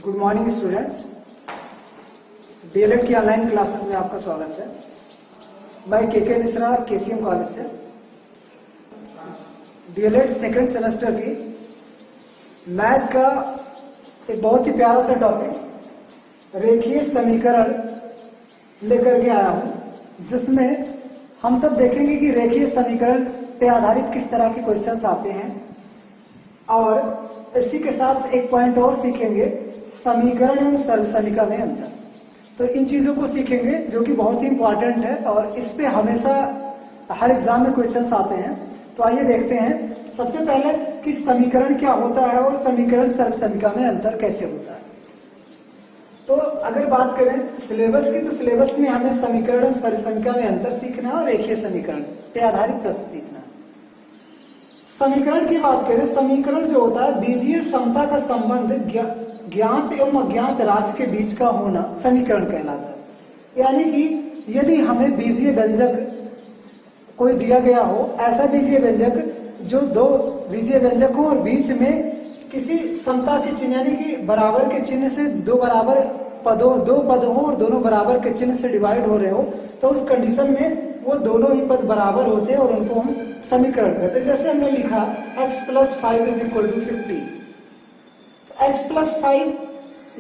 Good morning students, DElEd की online classes में आपका स्वागत है। मैं के मिश्रा केसीएम कॉलेज से डीएलएड सेकंड सेमेस्टर की मैथ का एक बहुत ही प्यारा सा टॉपिक रेखीय समीकरण लेकर के आया हूं, जिसमें हम सब देखेंगे कि रेखीय समीकरण पे आधारित किस तरह के क्वेश्चंस आते हैं और इसी के साथ एक पॉइंट और सीखेंगे, समीकरण एवं सर्वसमीका में अंतर। तो इन चीजों को सीखेंगे जो कि बहुत ही इंपॉर्टेंट है और इस पे हमेशा हर एग्जाम में क्वेश्चंस आते हैं। तो आइए देखते हैं सबसे पहले कि समीकरण क्या होता है और समीकरण सर्वसमीका में अंतर कैसे होता है। तो अगर बात करें सिलेबस की, तो सिलेबस में हमें समीकरण एवं सर्वसमीका में अंतर सीखना है और रेखीय समीकरण पे आधारित प्रश्न सीखना है। समीकरण की बात करें, समीकरण जो होता है बीजीय समता का संबंध ज्ञात एवं अज्ञात राशि के बीच का होना समीकरण कहलाता है। यानी कि यदि हमें बीजीय व्यंजक कोई दिया गया हो, ऐसा बीजीय व्यंजक जो दो बीजीय व्यंजक हो और बीच में किसी समता के चिन्ह यानी कि बराबर के चिन्ह से दो पद हो और दोनों बराबर के चिन्ह से डिवाइड हो रहे हो, तो उस कंडीशन में वो दोनों ही पद बराबर होते हैं और उनको हम समीकरण कहते हैं। जैसे हमने लिखा x + 5 = 50, x + 5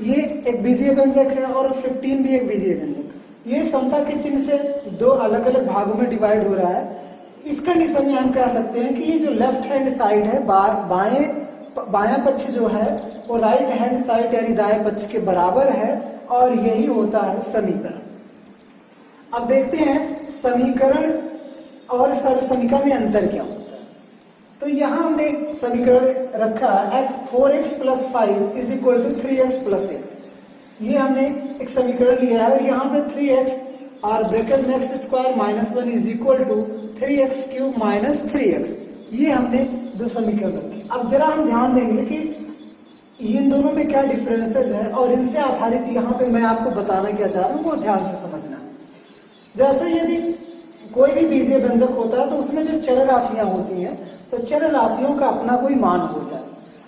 ये एक बीजीय व्यंजक है और 15 भी एक बीजीय व्यंजक। ये समता के चिन्ह से दो अलग अलग भागों में डिवाइड हो रहा है। इस कंडीशन में हम कह सकते हैं कि ये जो लेफ्ट हैंड साइड है, बायां पक्ष जो है वो राइट हैंड साइड यानी दाएं पक्ष के बराबर है और यही होता है समीकरण। अब देखते हैं समीकरण और सर्वसमीका में अंतर क्या होता है। तो यहां हमने समीकरण रखा 4x + 5 = 3x + 8। ये हमने एक समीकरण लिया है और यहाँ पे 3x और ब्रैकेट में x² - 1 = 3x³ - 3x, ये हमने दो समीकरण रखे। अब जरा हम ध्यान देंगे कि इन दोनों में क्या डिफरेंसेस है और इनसे आधारित यहाँ पे मैं आपको बताना क्या चाह रहा हूँ वो ध्यान से समझना है। जैसे यदि कोई भी बीजीय व्यंजक होता है तो उसमें जो चर राशियां होती हैं, तो चर राशियों का अपना कोई मान होता है।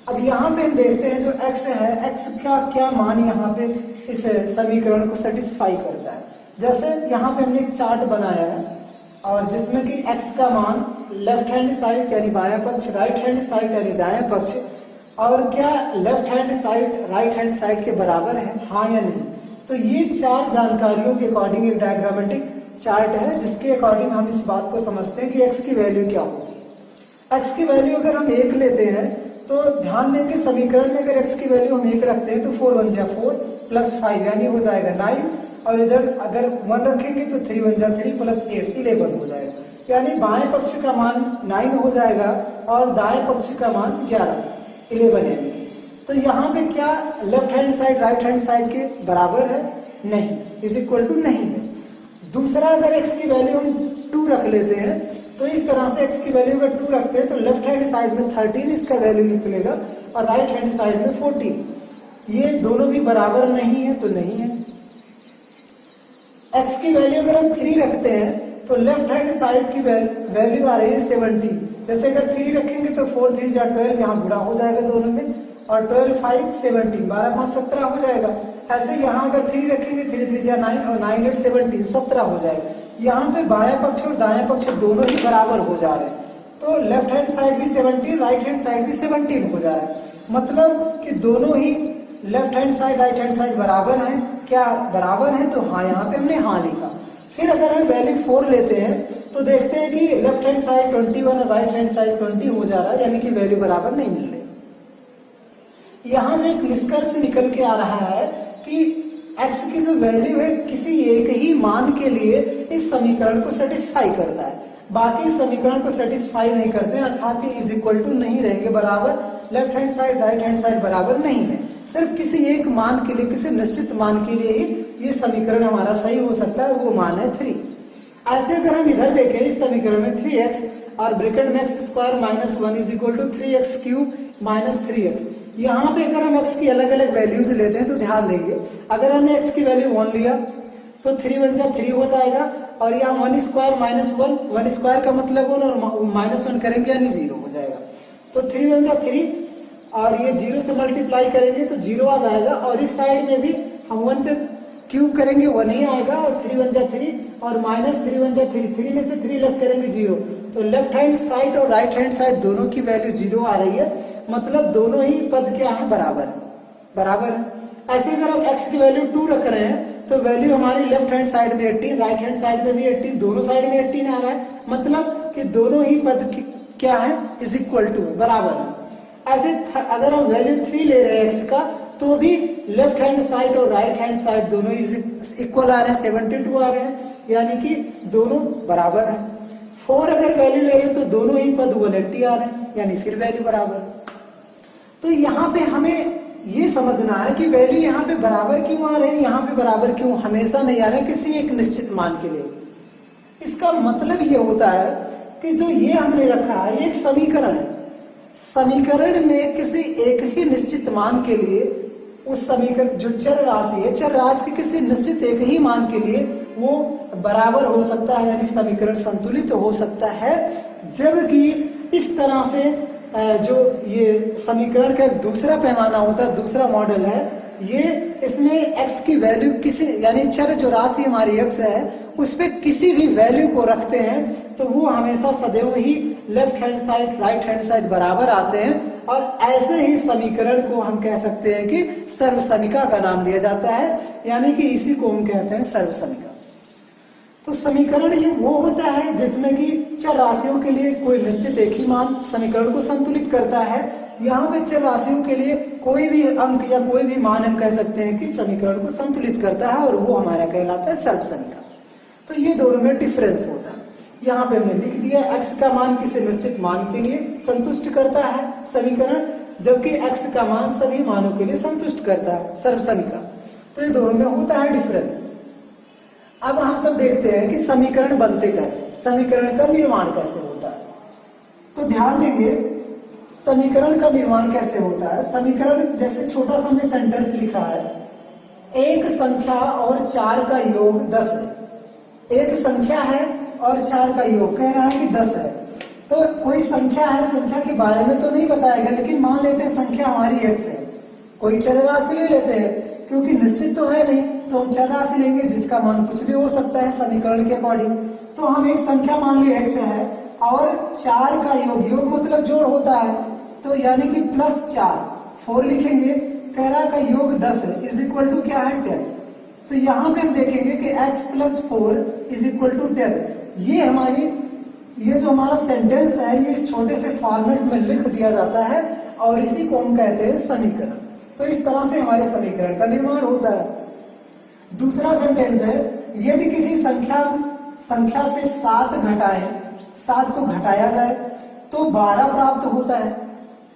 अब यहाँ पे हम देखते हैं जो x है, x का क्या मान यहाँ पे इस समीकरण को सेटिस्फाई करता है। जैसे यहाँ पे हमने एक चार्ट बनाया है और जिसमें कि x का मान लेफ्ट हैंड साइड यानी बायां पक्ष, राइट हैंड साइड यानी दायां पक्ष, और क्या left hand side right hand side के बराबर है, हाँ या नहीं। तो ये चार जानकारियों के अकॉर्डिंग एक डायग्रामेटिक चार्ट है जिसके अकॉर्डिंग हम इस बात को समझते हैं कि x की वैल्यू क्या होगी। x की वैल्यू अगर हम 1 लेते हैं तो ध्यान दें कि समीकरण में अगर x की वैल्यू हम 1 रखते हैं तो 4 × 1 = 4 + 5 यानी हो जाएगा 9, और इधर अगर 1 रखेंगे तो 3 × 1 = 3 + 8 11 हो जाएगा। यानी बाएं पक्ष का मान 9 हो जाएगा और दाएं पक्ष का मान 11 यानी। तो यहाँ पे क्या left hand side right hand side के बराबर है? नहीं, = नहीं है। दूसरा अगर x की वैल्यू हम 2 रख लेते हैं तो इस तरह से x की वैल्यू अगर 2 रखते हैं तो लेफ्ट हैंड साइड में 13 इसका वैल्यू निकलेगा और राइट हैंड साइड में 14। ये दोनों भी बराबर नहीं है तो नहीं है। x की वैल्यू अगर हम 3 रखते हैं तो लेफ्ट हैंड साइड की वैल्यू आ रही है 70। जैसे अगर 3 रखेंगे तो 4 × 3 = 12, यहाँ गुणा हो जाएगा दोनों में, और 12 × 5 = 17, 12 × 5 = 17 हो जाएगा। ऐसे यहाँ अगर 3 रखेंगे 3 × 3 = 9 और 9 × 8 = 17, 17 हो जाएगा। यहाँ पे बायां पक्ष और दायां पक्ष दोनों ही बराबर हो जा रहे हैं, तो लेफ्ट हैंड साइड भी 17 राइट हैंड साइड भी 17 हो जा रहा है। मतलब कि दोनों ही left hand side right hand side बराबर हैं। क्या बराबर है? तो हाँ, यहाँ पे हमने हाँ लिखा। फिर अगर हम वैल्यू 4 लेते हैं तो देखते हैं कि लेफ्ट हैंड साइड 21 और राइट हैंड साइड 20 हो जा रहा है, यानी कि वैल्यू बराबर नहीं मिल रही। यहां से एक निष्कर्ष निकल के आ रहा है कि x की जो वैल्यू है किसी एक ही मान के लिए इस समीकरण को सेटिस्फाई करता है, बाकी समीकरण को सेटिस्फाई नहीं करते, अर्थात ये = नहीं रहेंगे बराबर। Left hand side right hand side बराबर नहीं है, सिर्फ किसी एक मान के लिए, किसी निश्चित मान के लिए ही ये समीकरण हमारा सही हो सकता है, वो मान है 3। ऐसे अगर हम इधर देखें इस समीकरण में 3x और ब्रैकेट में x² - 1 = 3x³ - 3x। यहाँ पे अगर हम x की अलग अलग वैल्यूज लेते हैं तो ध्यान देंगे, अगर हमने x की वैल्यू 1 लिया तो 3 × 1 = 3 हो जाएगा, और यहाँ 1² - 1, 1² का मतलब 1 और -1 करेंगे यानी 0 हो जाएगा। तो 3 × 1 = 3 और ये 0 से मल्टीप्लाई करेंगे तो 0 आ जाएगा, और इस साइड में भी हम 1 पे क्यूब करेंगे 1 ही आएगा, और 3 1 जा 3 और माइनस 3 1 जा 3, 3 में से 3 लेस करेंगे 0, तो लेफ्ट हैंड साइड और राइट हैंड साइड दोनों की वैल्यू 0 आ रही है, मतलब दोनों ही पद क्या है, बराबर है। ऐसे अगर हम x की वैल्यू 2 रख रहे हैं तो वैल्यू हमारी लेफ्ट हैंड साइड में 18, राइट हैंड साइड में भी 18, दोनों साइड में 18 आ रहा है, मतलब कि दोनों ही पद क्या है, इज इक्वल टू, बराबर है। ऐसे अगर हम वैल्यू 3 ले रहे हैं x का तो भी लेफ्ट हैंड साइड और राइट हैंड साइड दोनों इक्वल आ रहे हैं, 72 आ रहे हैं, यानी कि दोनों बराबर है। 4 अगर वैल्यू ले रहे हैं तो दोनों ही पद 180 आ रहे हैं, यानी फिर वैल्यू बराबर। तो यहाँ पे हमें ये समझना है कि वैल्यू यहाँ पे बराबर क्यों आ रहे हैं, यहाँ पे बराबर क्यों हमेशा नहीं आ रहे किसी एक निश्चित मान के लिए। इसका मतलब ये होता है कि जो ये हमने रखा है ये एक समीकरण है, समीकरण में किसी एक ही निश्चित मान के लिए उस समीकरण जो चर राशि है, चर राशि के किसी निश्चित एक ही मान के लिए वो बराबर हो सकता है, यानी समीकरण संतुलित हो सकता है। जबकि इस तरह से जो ये समीकरण का दूसरा पैमाना होता है, दूसरा मॉडल है, ये इसमें x की वैल्यू किसी, यानी चर जो राशि हमारी x है उस पे किसी भी वैल्यू को रखते हैं तो वो हमेशा सदैव ही left hand side right hand side बराबर आते हैं, और ऐसे ही समीकरण को हम कह सकते हैं कि सर्वसमीका का नाम दिया जाता है, यानी कि इसी को हम कहते हैं सर्वसमीका। तो समीकरण ये वो होता है जिसमें कि चर राशियों के लिए कोई निश्चित एक ही मान समीकरण को संतुलित करता है। यहाँ पे चर राशियों के लिए कोई भी अंक या कोई भी मान हम कह सकते हैं कि समीकरण को संतुलित करता है, और वो हमारा कहलाता है सर्वसमीका। तो ये दोनों में डिफरेंस होता है। यहाँ पे हमने लिख दिया x का मान किसी निश्चित मान के लिए संतुष्ट करता है समीकरण, जबकि x का मान सभी मानों के लिए संतुष्ट करता है सर्वसमीका। तो ये दोनों में होता है डिफरेंस। अब हम सब देखते हैं कि समीकरण बनते कैसे, समीकरण का निर्माण कैसे होता है। तो ध्यान देंगे समीकरण का निर्माण कैसे होता है। समीकरण जैसे छोटा सा हमने सेंटेंस लिखा है, एक संख्या और 4 का योग 10 है। एक संख्या है और 4 का योग कह रहा है कि 10 है। तो कोई संख्या है, संख्या के बारे में तो नहीं बताएगा, लेकिन मान लेते हैं संख्या हमारी x है। कोई चर राशि ले लेते हैं, क्योंकि निश्चित तो है नहीं तो हम चर राशि लेंगे जिसका मान कुछ भी हो सकता है समीकरण के अकॉर्डिंग। तो हम एक संख्या मान ली x है और 4 का योग, योग मतलब जोड़ होता है, तो यानी कि +4 4 लिखेंगे, कह रहा का योग 10 है, इज इक्वल टू क्या है 10। तो यहाँ पे हम देखेंगे कि x + 4 इज इक्वल टू 10। ये हमारी ये जो हमारा सेंटेंस है ये इस छोटे से फॉर्मेट में लिख दिया जाता है, और इसी को हम कहते हैं समीकरण। तो इस तरह से हमारे समीकरण का निर्माण होता है। दूसरा सेंटेंस है, यदि किसी संख्या से 7 घटाएं, 7 को घटाया जाए तो 12 प्राप्त होता है।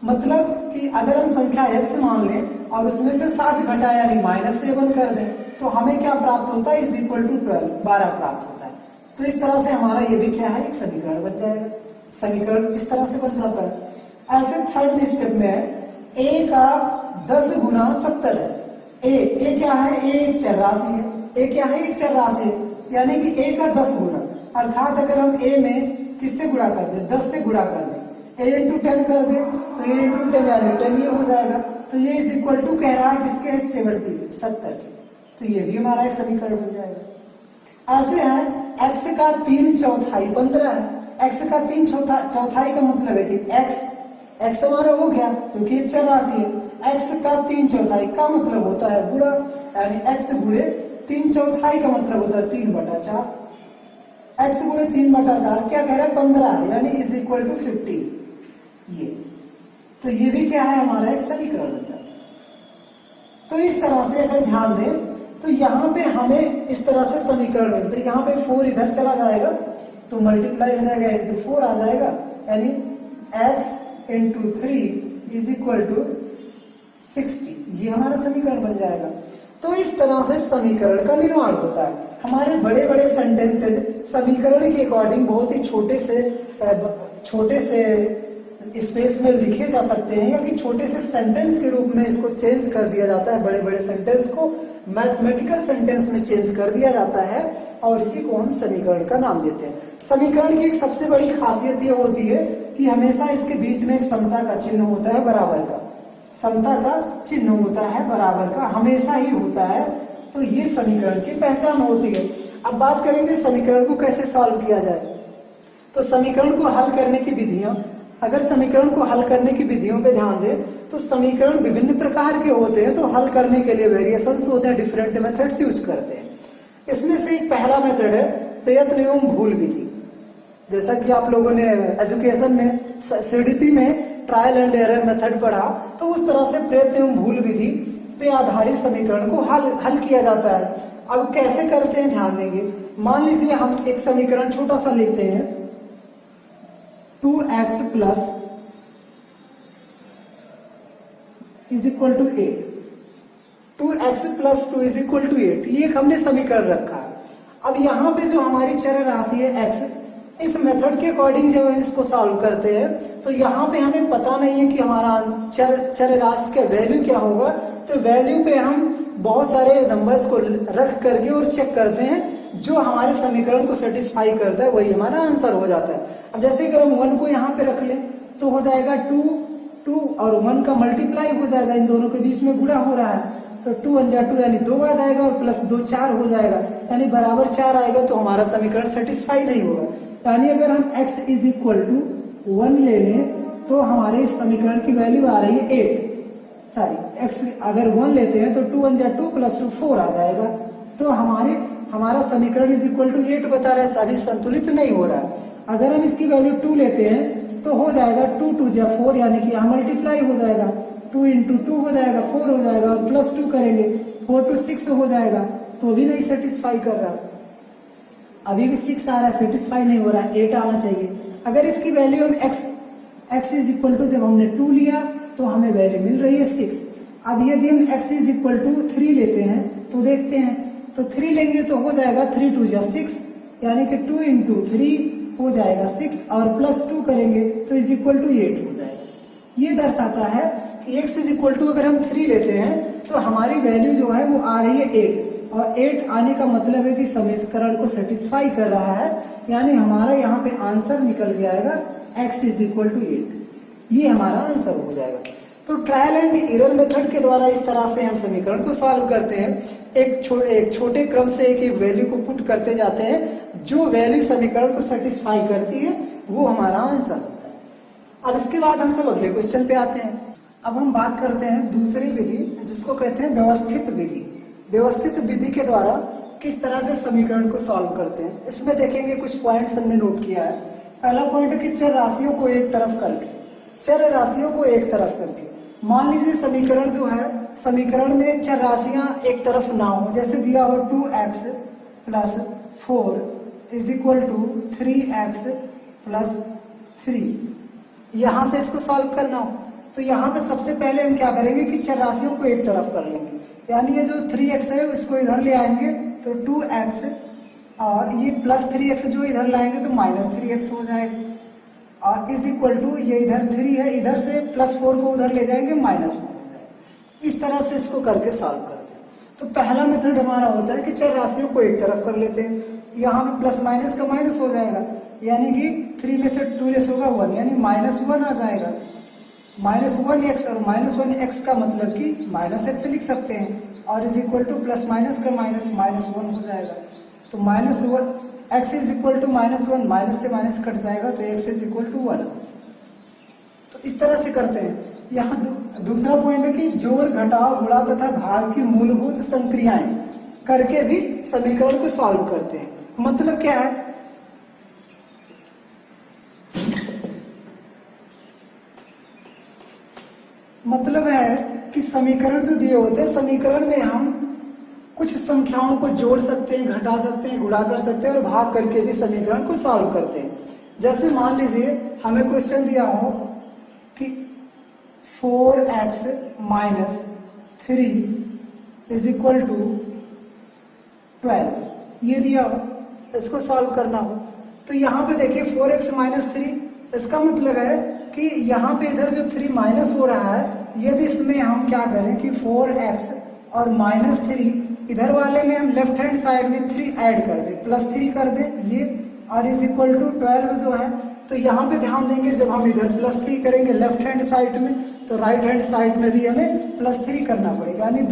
मतलब कि अगर हम संख्या x मान लें और उसमें से 7 घटाया यानी -7 कर दें तो हमें क्या प्राप्त होता है, इज इक्वल टू 12, 12 प्राप्त होता है। तो इस तरह से हमारा ये भी क्या है, एक समीकरण बन जाएगा। समीकरण इस तरह से बन जाता है। ऐसे थर्ड स्टेप में a का 10 गुना 70 है। a क्या है, a एक चर राशि है। a क्या है, एक चर राशि है, यानी कि a का 10 गुना, अर्थात अगर हम a में किससे गुणा कर दे, 10 से गुणा कर दे, a × 10 कर दे तो a × 10 यानी 10 ये हो जाएगा। तो ये इज इक्वल टू कह रहा है किसके, 70 के। तो ये भी हमारा एक समीकरण बन जाएगा। ऐसे है x का 3/4 15 है। x का 3/4 का मतलब है कि x हमारा हो गया क्योंकि एक चर राशि है। x का 3/4 का मतलब होता है गुणा, यानी x गुणे 3/4 का मतलब होता है 3/4। x गुणे 3/4 क्या कह रहा है, 15 है, यानी इज इक्वल टू 50। ये तो ये भी क्या है, हमारा एक समीकरण बन जाता है। तो इस तरह से अगर ध्यान दें तो यहाँ पे हमें इस तरह से समीकरण मिलते हैं। यहाँ पे 4 इधर चला जाएगा तो मल्टीप्लाई हो जाएगा, इंटू 4 आ जाएगा, यानी x × 3 इज इक्वल टू 60। ये हमारा समीकरण बन जाएगा। तो इस तरह से समीकरण का निर्माण होता है। हमारे बड़े बड़े सेंटेंसेस समीकरण के अकॉर्डिंग बहुत ही छोटे से स्पेस में लिखे जा सकते हैं, या कि छोटे से सेंटेंस के रूप में इसको चेंज कर दिया जाता है। बड़े बड़े सेंटेंस को मैथमेटिकल सेंटेंस में चेंज कर दिया जाता है, और इसी को हम समीकरण का नाम देते हैं। समीकरण की एक सबसे बड़ी खासियत ये होती है कि हमेशा इसके बीच में एक समता का चिन्ह होता है, बराबर का। समता का चिन्ह होता है, बराबर का हमेशा ही होता है। तो ये समीकरण की पहचान होती है। अब बात करेंगे समीकरण को कैसे सॉल्व किया जाए। तो समीकरण को हल करने की विधियां, अगर समीकरण को हल करने की विधियों पे ध्यान दें तो समीकरण विभिन्न प्रकार के होते हैं। तो हल करने के लिए वेरिएशंस होते हैं, डिफरेंट मेथड्स यूज करते हैं। इसमें से एक पहला मेथड है प्रयत्न एवं भूल विधि। जैसा कि आप लोगों ने एजुकेशन में सीडीपी में ट्रायल एंड एरर मेथड पढ़ा, तो उस तरह से प्रयत्न एवं भूल विधि पे आधारित समीकरण को हल किया जाता है। अब कैसे करते हैं ध्यान देंगे। मान लीजिए हम एक समीकरण छोटा सा लिखते हैं 2x plus is equal to 8। 2x plus 2 is equal to 8, ये एक हमने समीकरण रखा है। अब यहाँ पे जो हमारी चर राशि है x, इस मेथड के अकॉर्डिंग जब हम इसको सॉल्व करते हैं तो यहाँ पे हमें पता नहीं है कि हमारा चर राशि का वैल्यू क्या होगा। तो वैल्यू पे हम बहुत सारे नंबर्स को रख करके और चेक करते हैं, जो हमारे समीकरण को सेटिस्फाई करता है वही हमारा आंसर हो जाता है। अब जैसे अगर हम 1 को यहाँ पे रख लें तो हो जाएगा 2 और 1 का मल्टीप्लाई हो जाएगा, इन दोनों के बीच में गुणा हो रहा है। तो 2 1 जा 2 यानी 2 आ जाएगा और प्लस 2 4 हो जाएगा, यानी बराबर 4 आएगा। तो हमारा समीकरण सेटिस्फाई नहीं होगा। यानी अगर हम x इज इक्वल टू 1 ले लें तो हमारे इस समीकरण की वैल्यू आ रही है 8। सॉरी, x अगर 1 लेते हैं तो 2 1 जा 2 प्लस 2 4 आ जाएगा। तो हमारा समीकरण इज इक्वल टू 8 बता रहा है, अभी संतुलित नहीं हो रहा है। अगर हम इसकी वैल्यू 2 लेते हैं तो हो जाएगा 2 2 जा 4, यानी कि यहाँ मल्टीप्लाई हो जाएगा, 2 इंटू 2 हो जाएगा 4 हो जाएगा, और प्लस 2 करेंगे 4 to 6 हो जाएगा। तो भी नहीं सेटिस्फाई कर रहा, अभी भी 6 आ रहा है, सेटिस्फाई नहीं हो रहा, 8 आना चाहिए। अगर इसकी वैल्यू हम x इज इक्वल टू जब हमने 2 लिया तो हमें वैल्यू मिल रही है 6। अब यदि हम x इज इक्वल टू 3 लेते हैं तो देखते हैं, तो 3 लेंगे तो हो जाएगा 3 2 जा 6, यानी कि 2 इंटू 3 हो जाएगा 6, और प्लस 2 करेंगे तो इज इक्वल टू 8 हो जाएगा। ये दर्शाता है कि x इज इक्वल टू अगर हम 3 लेते हैं तो हमारी वैल्यू जो है वो आ रही है 8, और 8 आने का मतलब है कि समीकरण को सेटिस्फाई कर रहा है, यानी हमारा यहाँ पे आंसर निकल के आएगा x इज इक्वल टू 8। ये हमारा आंसर हो जाएगा। तो ट्रायल एंड एरर मेथड के द्वारा इस तरह से हम समीकरण को सॉल्व करते हैं। एक छोटे क्रम से एक वैल्यू को पुट करते जाते हैं, जो वैल्यू समीकरण को सेटिस्फाई करती है वो हमारा आंसर होता है। अब इसके बाद हम सब अगले क्वेश्चन पे आते हैं। अब हम बात करते हैं दूसरी विधि, जिसको कहते हैं व्यवस्थित विधि। व्यवस्थित विधि के द्वारा किस तरह से समीकरण को सॉल्व करते हैं, इसमें देखेंगे कुछ पॉइंट्स हमने नोट किया है। पहला पॉइंट है कि चर राशियों को एक तरफ करके, चर राशियों को एक तरफ करके मान लीजिए समीकरण जो है, समीकरण में चर राशियां एक तरफ ना हो। जैसे दिया हो 2x plus 4 is equal to 3x plus 3, यहां से इसको सॉल्व करना हो तो यहाँ पे सबसे पहले हम क्या करेंगे कि चर राशियों को एक तरफ कर लेंगे, यानी ये जो 3x है इसको इधर ले आएंगे तो 2x, और ये प्लस 3x जो इधर लाएंगे तो माइनस 3x हो जाएगा, और इज इक्वल टू ये इधर 3 है, इधर से प्लस 4 को उधर ले जाएंगे माइनस 4 हो जाएगा। इस तरह से इसको करके सॉल्व करते हैं। तो पहला मेथड हमारा होता है कि चर राशियों को एक तरफ कर लेते हैं। यहाँ पे प्लस माइनस का माइनस हो जाएगा, यानी कि 3 में से 2 लेस होगा 1, यानी -1 आ जाएगा। -1x और -1x का मतलब कि -x लिख सकते हैं, और is equal to plus minus का माइनस -1 हो जाएगा। तो -1 x is equal to -1, minus से माइनस कट जाएगा तो x इज इक्वल टू 1। तो इस तरह से करते हैं। यहाँ दूसरा पॉइंट है कि जोड़ घटाव गुणा तथा भाग की मूलभूत संक्रियाएं करके भी समीकरण को सॉल्व करते हैं। मतलब क्या है, मतलब है कि समीकरण जो दिए होते हैं, समीकरण में हम कुछ संख्याओं को जोड़ सकते हैं, घटा सकते हैं, गुणा कर सकते हैं, और भाग करके भी समीकरण को सॉल्व करते हैं। जैसे मान लीजिए हमें क्वेश्चन दिया हो कि 4x minus 3 is equal to 12, ये दिया हो, इसको सॉल्व करना हो तो यहाँ पे देखिए 4x माइनस 3, इसका मतलब है कि यहाँ पे इधर जो 3 माइनस हो रहा है, यदि इसमें हम क्या करें कि 4x और माइनस 3, इधर वाले में हम लेफ्ट हैंड साइड में 3 ऐड कर दें, +3 कर दें ये, और इज इक्वल टू 12 जो है तो यहाँ पे ध्यान देंगे, जब हम इधर +3 करेंगे लेफ्ट हैंड साइड में, तो राइट हैंड साइड में भी हमें +3 करना पड़ेगा, यानी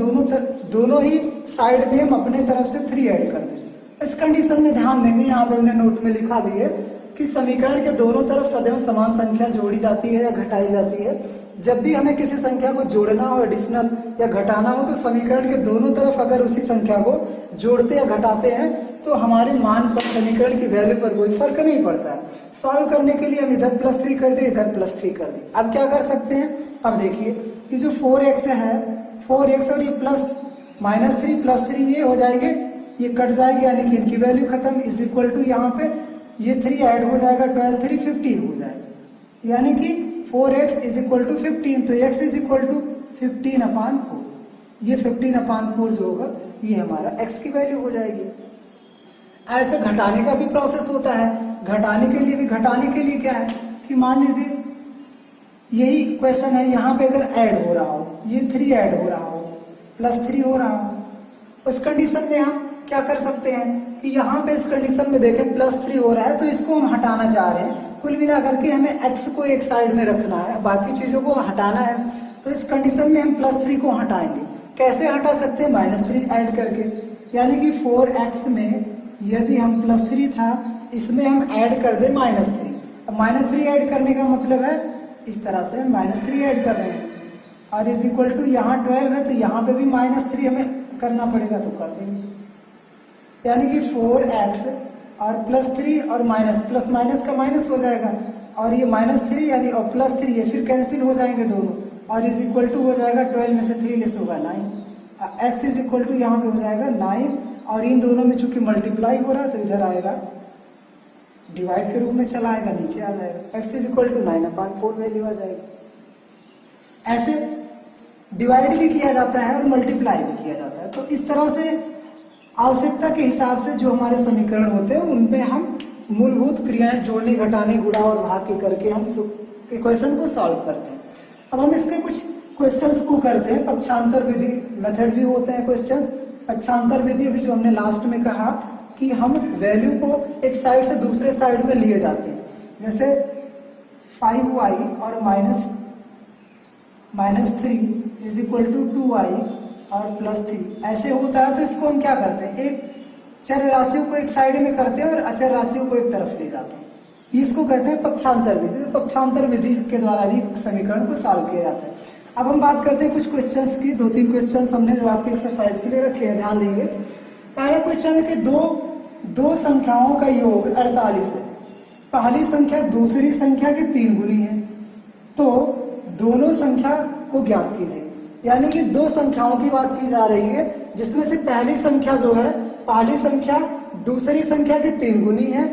दोनों ही साइड में हम अपने तरफ से 3 ऐड कर देंगे। इस कंडीशन में ध्यान देंगे, यहाँ पर हमने नोट में लिखा भी है कि समीकरण के दोनों तरफ सदैव समान संख्या जोड़ी जाती है या घटाई जाती है। जब भी हमें किसी संख्या को जोड़ना हो, एडिशनल या घटाना हो, तो समीकरण के दोनों तरफ अगर उसी संख्या को जोड़ते या घटाते हैं तो हमारे मान पर, समीकरण की वैल्यू पर कोई फर्क नहीं पड़ता है। सॉल्व करने के लिए हम इधर +3 कर दें, इधर +3 कर दें। अब क्या कर सकते हैं, अब देखिए कि जो 4x है, 4x और ये -3 +3 ये हो जाएंगे, ये कट जाएंगे, यानी कि इनकी वैल्यू खत्म। इज इक्वल टू यहाँ पे ये 3 ऐड हो जाएगा, 12 3 15 हो जाएगा, यानी कि 4x इज इक्वल टू 15, तो x इज इक्वल टू 15/4। ये 15/4 जो होगा ये हमारा x की वैल्यू हो जाएगी। ऐसे घटाने का भी प्रोसेस होता है। घटाने के लिए क्या है कि मान लीजिए यही क्वेश्चन है, यहाँ पे अगर ऐड हो रहा हो, ये 3 ऐड हो रहा हो, +3 हो रहा हो, उस कंडीशन में हम क्या कर सकते हैं कि यहाँ पे इस कंडीशन में देखें +3 हो रहा है, तो इसको हम हटाना चाह रहे हैं। कुल मिलाकर के हमें x को एक साइड में रखना है, बाकी चीजों को हटाना है। तो इस कंडीशन में हम +3 को हटाएंगे। कैसे हटा सकते हैं, -3 ऐड करके, यानी कि 4x में यदि हम +3 था, इसमें हम ऐड कर दें -3। अब -3 ऐड करने का मतलब है इस तरह से -3 ऐड कर रहे हैं, और इज इक्वल टू यहाँ 12 है, तो यहाँ पे भी -3 हमें करना पड़ेगा, तो कर देंगे, यानी कि 4x और +3 और प्लस माइनस का माइनस हो जाएगा, और ये -3 यानी और +3 ये फिर कैंसिल हो जाएंगे दोनों, और इज इक्वल टू हो जाएगा 12 में से 3 लेस होगा 9। x इज इक्वल टू यहाँ पे हो जाएगा 9, और इन दोनों में चूंकि मल्टीप्लाई हो रहा है तो इधर आएगा डिवाइड के रूप में चला आएगा, नीचे आ जाएगा, x is equal to 9/4 value आ जाएगी। ऐसे डिवाइड भी किया जाता है और मल्टीप्लाई भी किया जाता है। तो इस तरह से आवश्यकता के हिसाब से जो हमारे समीकरण होते हैं उनमें हम मूलभूत क्रियाएं जोड़ने, घटाने, गुणा और भाग के करके हम क्वेश्चन को सॉल्व करते हैं। अब हम इसके कुछ क्वेश्चंस को करते हैं। पक्षांतर विधि मेथड भी होते हैं क्वेश्चन। पक्षांतर विधि अभी जो हमने लास्ट में कहा कि हम वैल्यू को एक साइड से दूसरे साइड में लिए जाते हैं, जैसे 5y और -3 इज इक्वल टू 2y और +3 ऐसे होता है। तो इसको हम क्या करते हैं, एक चर राशियों को एक साइड में करते हैं और अचर राशियों को एक तरफ ले जाते हैं। इसको कहते हैं पक्षांतर विधि। तो पक्षांतर विधि के द्वारा भी समीकरण को सॉल्व किया जाता है। अब हम बात करते हैं कुछ क्वेश्चंस की। 2-3 क्वेश्चंस हमने जो आपके एक्सरसाइज के लिए रखे हैं, ध्यान देंगे। पहला क्वेश्चन है कि दो संख्याओं का योग 48 है। पहली संख्या दूसरी संख्या की 3 गुनी है, तो दोनों संख्या को ज्ञात कीजिए। यानी कि 2 संख्याओं की बात की जा रही है, जिसमें से पहली संख्या जो है, पहली संख्या दूसरी संख्या की 3 गुनी है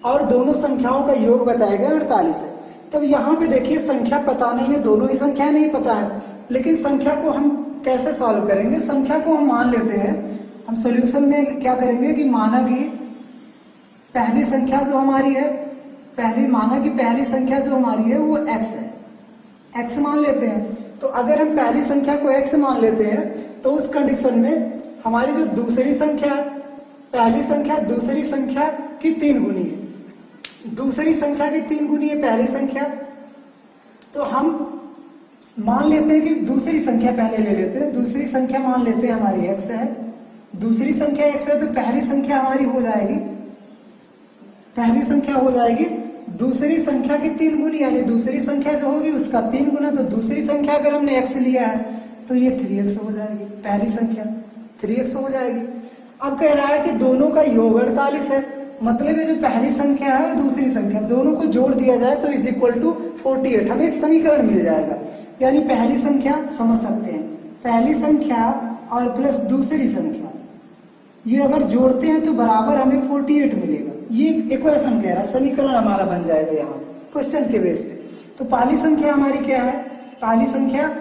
और दोनों संख्याओं का योग बताया गया 48 है। तो यहाँ पे देखिए संख्या पता नहीं है, दोनों ही संख्या नहीं पता है, लेकिन संख्या को हम कैसे सॉल्व करेंगे। संख्या को हम मान लेते हैं, हम सॉल्यूशन में क्या करेंगे कि माना कि पहली संख्या जो हमारी है, पहली संख्या जो हमारी है वो x है, x मान लेते हैं। तो अगर हम पहली संख्या को x मान लेते हैं तो उस कंडीशन में हमारी जो दूसरी संख्या, पहली संख्या दूसरी संख्या की 3 गुनी है, दूसरी संख्या की 3 गुनी है पहली संख्या। तो हम मान लेते हैं कि दूसरी संख्या पहले ले लेते हैं। दूसरी संख्या मान लेते हैं हमारी x है, दूसरी संख्या x है, तो पहली संख्या हमारी हो जाएगी, पहली संख्या हो जाएगी दूसरी संख्या की 3 गुनी, यानी दूसरी संख्या जो होगी उसका 3 गुना। तो दूसरी संख्या अगर हमने x लिया है तो ये 3x हो जाएगी, पहली संख्या 3x हो जाएगी। अब कह रहा है कि दोनों का योग 48 है, मतलब ये जो पहली संख्या है और दूसरी संख्या दोनों को जोड़ दिया जाए तो इज इक्वल टू 48, हमें एक समीकरण मिल जाएगा। यानी पहली संख्या समझ सकते हैं, पहली संख्या और प्लस दूसरी संख्या ये अगर जोड़ते हैं तो बराबर हमें 48 मिलेगा। ये इक्वेशन कह रहा है, समीकरण हमारा बन जाएगा यहाँ से क्वेश्चन के बेस पे। तो पहली संख्या हमारी क्या है, पहली संख्या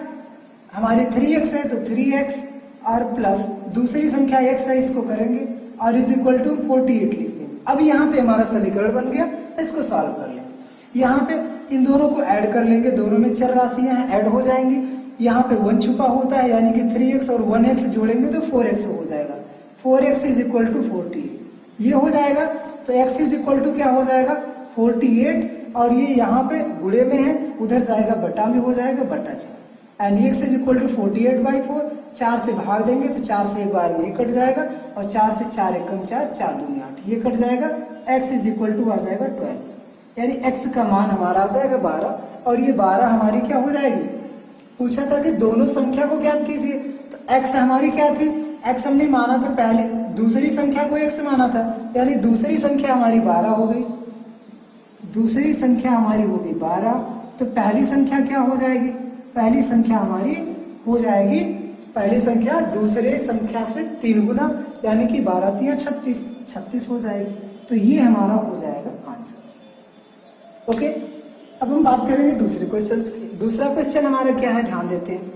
हमारी 3x है, तो 3x और प्लस दूसरी संख्या x है, इसको करेंगे और इज इक्वल टू 48 लिख देंगे। अब यहाँ पे हमारा समीकरण बन गया, इसको सॉल्व कर लेंगे। यहाँ पे इन दोनों को ऐड कर लेंगे, दोनों में चर राशियां हैं, ऐड हो जाएंगी। यहाँ पे 1 छुपा होता है, यानी कि 3x और 1x जोड़ेंगे तो 4x हो जाएगा। 4x इज इक्वल टू 48 ये हो जाएगा। तो x इज इक्वल टू क्या हो जाएगा, 48 और ये यहाँ पे गुणे में है, उधर जाएगा बटा में हो जाएगा बटा 4 and x is equal to 48/4। 4 से भाग देंगे तो 4 से एक बार में ये कट जाएगा और 4 से 4 एकम 4, 4 दूनी 8, ये कट जाएगा। x इज इक्वल टू आ जाएगा 12 यानी x का मान हमारा आ जाएगा 12 और ये 12 हमारी क्या हो जाएगी। पूछा था कि दोनों संख्या को ज्ञात कीजिए, तो x हमारी क्या थी, x हमने माना था पहले, दूसरी संख्या को x माना था यानी दूसरी संख्या हमारी 12 हो गई, दूसरी संख्या हमारी हो गई 12। तो पहली संख्या क्या हो जाएगी, पहली संख्या हमारी हो जाएगी, पहली संख्या दूसरे संख्या से 3 गुना यानी कि 12 3 36, 36 हो जाएगी। तो ये हमारा हो जाएगा आंसर। ओके, अब हम बात करेंगे दूसरे क्वेश्चन की। दूसरा क्वेश्चन हमारा क्या है, ध्यान देते हैं।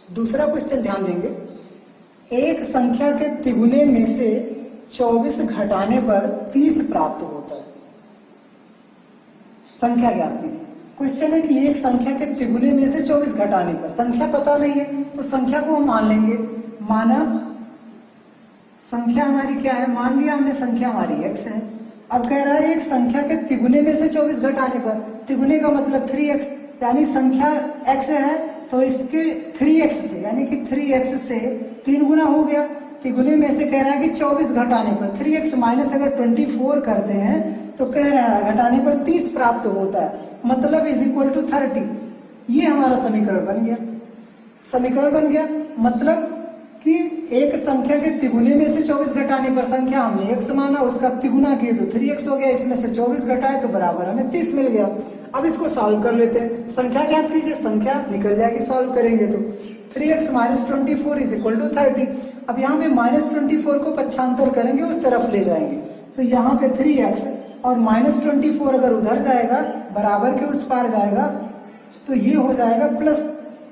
दूसरा क्वेश्चन ध्यान देंगे, एक संख्या के तिगुने में से 24 घटाने पर 30 प्राप्त होता है। संख्या ज्ञात कीजिए। क्वेश्चन है कि एक संख्या के तिगुने में से 24 घटाने पर, संख्या पता नहीं है तो संख्या को हम मान लेंगे। माना संख्या हमारी क्या है, मान लिया हमने संख्या हमारी x है। अब कह रहा है एक संख्या के तिगुने में से 24 घटाने पर, तिगुने का मतलब 3x यानी संख्या x है तो इसके 3x से यानी कि 3x से 3 गुना हो गया। तिगुने में से कह रहा है कि 24 घटाने पर 3x माइनस अगर 24 करते हैं तो कह रहा है घटाने पर 30 प्राप्त होता है, मतलब इज इक्वल टू 30। ये हमारा समीकरण बन गया। समीकरण बन गया मतलब कि एक संख्या के तिगुने में से 24 घटाने पर, संख्या हमने x माना उसका तिगुना किए तो 3x हो गया, इसमें से 24 घटाए तो बराबर हमें 30 मिल गया। अब इसको सॉल्व कर लेते हैं। संख्या ज्ञात कीजिए, संख्या निकल जाएगी सॉल्व करेंगे तो 3x minus 24 is equal to 30। अब यहाँ पे माइनस 24 को पक्षांतर करेंगे, उस तरफ ले जाएंगे तो यहाँ पे 3x और माइनस 24 अगर उधर जाएगा बराबर के उस पार जाएगा तो ये हो जाएगा प्लस,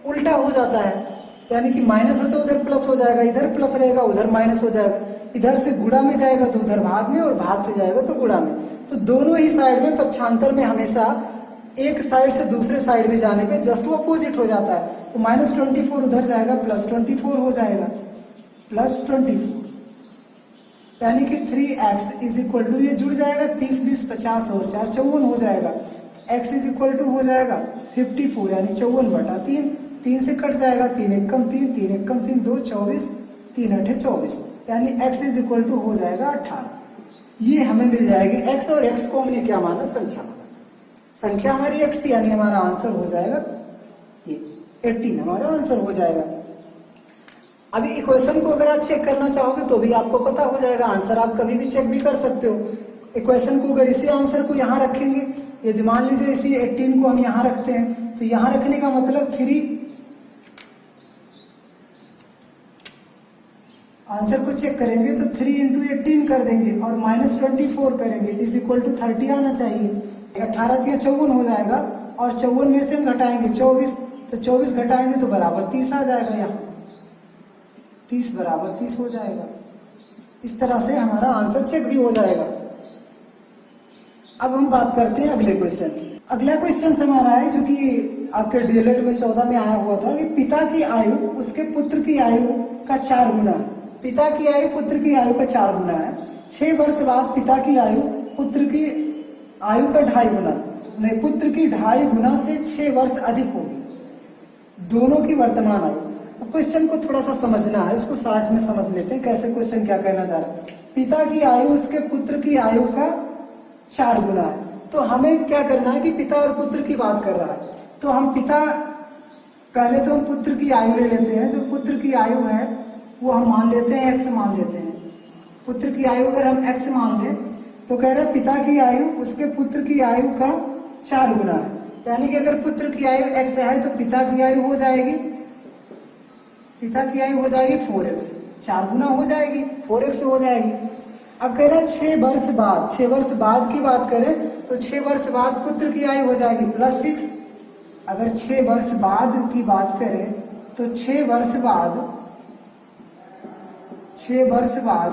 उल्टा हो जाता है यानी कि माइनस है तो उधर प्लस हो जाएगा, इधर प्लस रहेगा उधर माइनस हो जाएगा, इधर से गुणा में जाएगा तो उधर भाग में और भाग से जाएगा तो गुणा में। तो दोनों ही साइड में पक्षांतर में हमेशा एक साइड से दूसरे साइड में जाने पे जस्ट अपोजिट हो जाता है। तो माइनस 24 उधर जाएगा प्लस 24 हो जाएगा, प्लस 24 यानी कि 3x इज इक्वल टू, ये जुड़ जाएगा 30 20 50 और 4 54 हो जाएगा। x इज इक्वल टू हो जाएगा 54 यानी 54/3, 3 से कट जाएगा 3 एकम 3, 3 एकम 3 2 24, 3 8 24 यानी x इज इक्वल टू हो जाएगा 18। ये हमें मिल जाएगी x और x को हमने क्या माना, संख्या माना। संख्या हमारी x थी यानी हमारा आंसर हो जाएगा ये 18 हमारा आंसर हो जाएगा। अभी इक्वेशन को अगर आप चेक करना चाहोगे तो भी आपको पता हो जाएगा, आंसर आप कभी भी चेक भी कर सकते हो। इक्वेशन को अगर इसी आंसर को यहाँ रखेंगे, यदि मान लीजिए इसी 18 को हम यहाँ रखते हैं तो यहाँ रखने का मतलब 3, आंसर को चेक करेंगे तो 3 इंटू 18 कर देंगे और माइनस 24 करेंगे इज इक्वल टू 30 आना चाहिए। 18 के 54 हो जाएगा और 54 में से हम घटाएंगे 24, तो 24 घटाएंगे तो बराबर 30 आ जाएगा, यहाँ 30 बराबर 30 हो जाएगा। इस तरह से हमारा आंसर चेक भी हो जाएगा। अब हम बात करते हैं अगले क्वेश्चन की। अगला क्वेश्चन हमारा है जो कि आपके डीएलएड में 14 में आया हुआ था कि पिता की आयु उसके पुत्र की आयु का 4 गुना है। पिता की आयु पुत्र की आयु का 4 गुना है। 6 वर्ष बाद पिता की आयु पुत्र की आयु का 2.5 गुना, नहीं पुत्र की 2.5 गुना से 6 वर्ष अधिक होगी दोनों की वर्तमान आयु। तो क्वेश्चन को थोड़ा सा समझना है, इसको शॉर्ट में समझ लेते हैं कैसे क्वेश्चन क्या कहना चाह रहा है। पिता की आयु उसके पुत्र की आयु का 4 गुना है, तो हमें क्या करना है कि पिता और पुत्र की बात कर रहा है तो हम पिता पहले तो हम पुत्र की आयु ले लेते हैं। जो पुत्र की आयु है वो हम मान लेते हैं x मान लेते हैं। पुत्र की आयु अगर हम x मान लें तो कह रहे हैं पिता की आयु उसके पुत्र की आयु का 4 गुना है, यानी कि अगर पुत्र की आयु x है तो पिता की आयु हो जाएगी, पिता की आयु हो जाएगी 4x, 4 गुना हो जाएगी 4x हो जाएगी। अब कह रहे हैं 6 वर्ष बाद, 6 वर्ष बाद की बात करें तो 6 वर्ष बाद पुत्र की आयु हो जाएगी +6। अगर 6 वर्ष बाद की बात करें तो 6 वर्ष बाद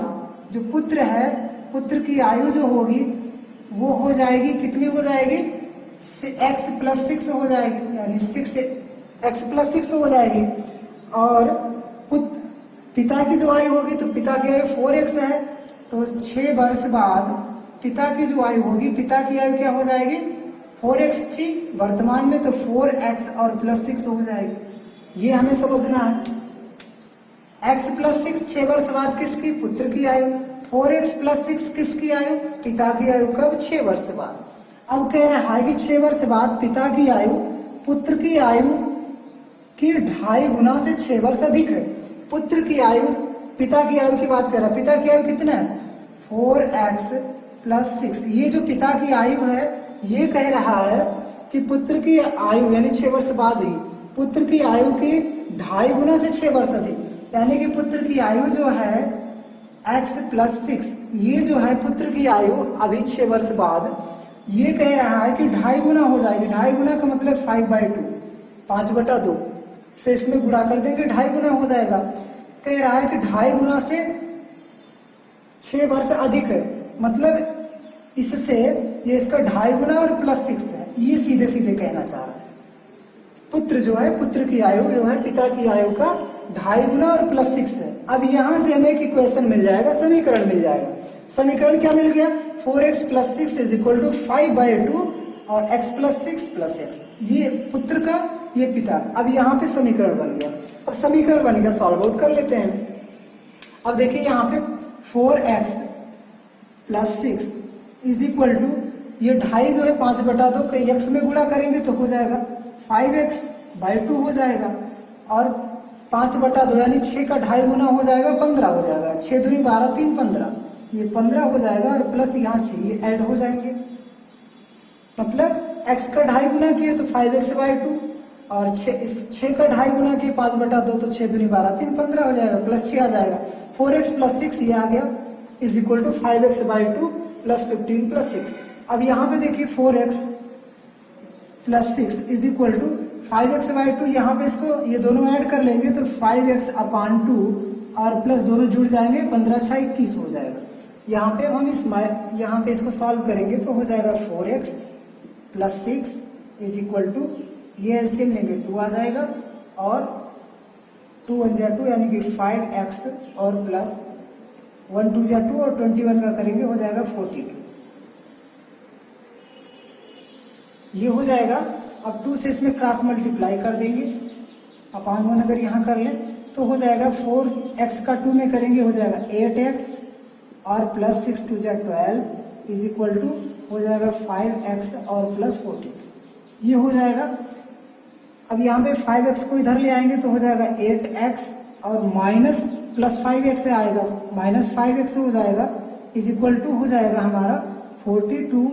जो पुत्र है, पुत्र की आयु जो होगी वो हो जाएगी, कितनी हो जाएगी एक्स प्लस 6 हो जाएगी, यानी 6x प्लस 6 हो जाएगी। और पिता की जो आयु होगी, तो पिता की आयु 4x है, तो 6 वर्ष बाद पिता की जो आयु होगी, पिता की आयु क्या हो जाएगी, 4x थी वर्तमान में, तो 4x और प्लस 6 हो जाएगी। ये हमें समझना है। x प्लस 6 6 वर्ष बाद किसकी, पुत्र की आयु। 4x प्लस 6 किसकी आयु, पिता की आयु। कब, 6 वर्ष बाद। अब कह रहा है कि 6 वर्ष बाद पिता की आयु पुत्र की आयु की 2.5 गुना से 6 वर्ष अधिक है। पुत्र की आयु, पिता की आयु की बात कर रहा है, पिता की आयु कितना है, 4x प्लस 6। ये जो पिता की आयु है, ये कह रहा है कि पुत्र की आयु यानी 6 वर्ष बाद ही पुत्र की आयु की 2.5 गुना से 6 वर्ष अधिक, यानी कि पुत्र की आयु जो है x प्लस 6, ये जो है पुत्र की आयु अभी 6 वर्ष बाद, ये कह रहा है कि 2.5 गुना हो जाएगी। 2.5 गुना का मतलब 5/2, 5/2 से इसमें गुणा कर देंगे, 2.5 गुना हो जाएगा। कह रहा है कि 2.5 गुना से 6 वर्ष अधिक है, मतलब इससे ये इसका 2.5 गुना और प्लस 6 है, ये सीधे सीधे कहना चाह रहा है। पुत्र जो है, पुत्र की आयु जो है पिता की आयु का 2.5 गुना और प्लस 6 है। अब यहां से हमें एक इक्वेशन मिल जाएगा, समीकरण मिल जाएगा। समीकरण क्या मिल गया, 4x plus 6 is equal to 5/2 और x प्लस 6 प्लस x, ये पुत्र का, ये पिता। अब यहाँ पे समीकरण बन गया। अब समीकरण बन गया, सॉल्व आउट कर लेते हैं। अब देखिए यहाँ पे 4x plus 6 is equal to, ये 2.5 जो है 5/2 के x में गुणा करेंगे तो हो जाएगा 5x/2 हो जाएगा, और 5/2 यानी 6 का 2.5 गुना हो जाएगा 15 हो जाएगा। 6 दूनी 12, 3 15, ये 15 हो जाएगा, और प्लस यहाँ 6 ये ऐड हो जाएंगे, मतलब x का 2.5 गुना किए तो 5x/2, और 6 का 2.5 गुना किए 5/2, तो 6 दूनी 12, 3 15 हो जाएगा, प्लस 6 आ जाएगा। 4x प्लस 6 ये आ गया, is equal to 5x/2 plus 15 plus 6। अब यहाँ पे देखिए 4x plus 6 is equal to 5x/2, यहाँ पे इसको ये दोनों ऐड कर लेंगे तो 5x/2 और प्लस दोनों जुड़ जाएंगे, 15×6 21 हो जाएगा। यहाँ पे हम यहाँ पे इसको सॉल्व करेंगे तो हो जाएगा 4x plus 6 is equal to, ये एलसीएम लेंगे 2 आ जाएगा, और 2 1 जा 2 यानी कि 5x और प्लस 1 2 जा 2 और 21 का करेंगे हो जाएगा 42, ये हो जाएगा। अब 2 से इसमें क्रॉस मल्टीप्लाई कर देंगे, अपान 1 अगर यहाँ कर लें तो हो जाएगा 4x का 2 में करेंगे हो जाएगा 8x और प्लस 6 2 जा 12 इज इक्वल टू हो जाएगा 5x और प्लस 42, ये हो जाएगा। अब यहाँ पे 5x को इधर ले आएंगे तो हो जाएगा 8x और माइनस प्लस 5x आएगा, माइनस 5x हो जाएगा, इज इक्वल टू हो जाएगा हमारा 42,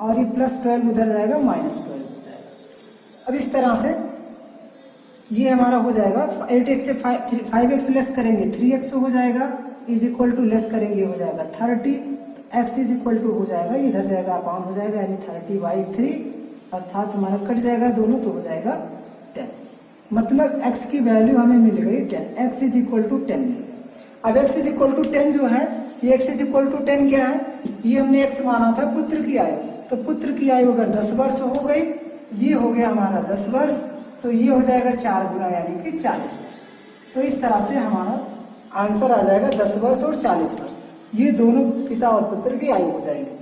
और ये प्लस 12 उधर जाएगा, माइनस 12 हो जाएगा। अब इस तरह से ये हमारा हो जाएगा 8x से 5x लेस करेंगे 3x हो जाएगा, इज इक्वल टू लेस करेंगे हो जाएगा 30, x इज इक्वल टू हो जाएगा, इधर जाएगा अपाउंड हो जाएगा, यानी 30/3, अर्थात हमारा कट जाएगा दोनों तो हो जाएगा 10, मतलब x की वैल्यू हमें मिल गई 10, x इज इक्वल टू 10। अब x इज इक्वल टू 10 जो है, ये x इज इक्वल टू 10 क्या है, ये हमने x माना था पुत्र की आयु, तो पुत्र की आयु अगर 10 वर्ष हो गई, ये हो गया हमारा 10 वर्ष, तो ये हो जाएगा 4 गुना यानी कि 40 वर्ष। तो इस तरह से हमारा आंसर आ जाएगा 10 वर्ष और 40 वर्ष, ये दोनों पिता और पुत्र की आयु हो जाएगी।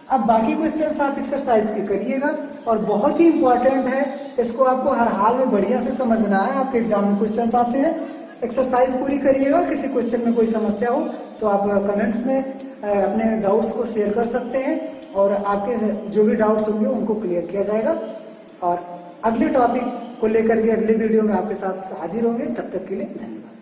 अब बाकी क्वेश्चन आप एक्सरसाइज के करिएगा, और बहुत ही इंपॉर्टेंट है, इसको आपको हर हाल में बढ़िया से समझना है। आपके एग्जाम में क्वेश्चन आते हैं, एक्सरसाइज पूरी करिएगा। किसी क्वेश्चन में कोई समस्या हो तो आप कमेंट्स में अपने डाउट्स को शेयर कर सकते हैं, और आपके जो भी डाउट्स होंगे उनको क्लियर किया जाएगा। और अगले टॉपिक को लेकर के अगले वीडियो में आपके साथ हाजिर होंगे, तब तक के लिए धन्यवाद।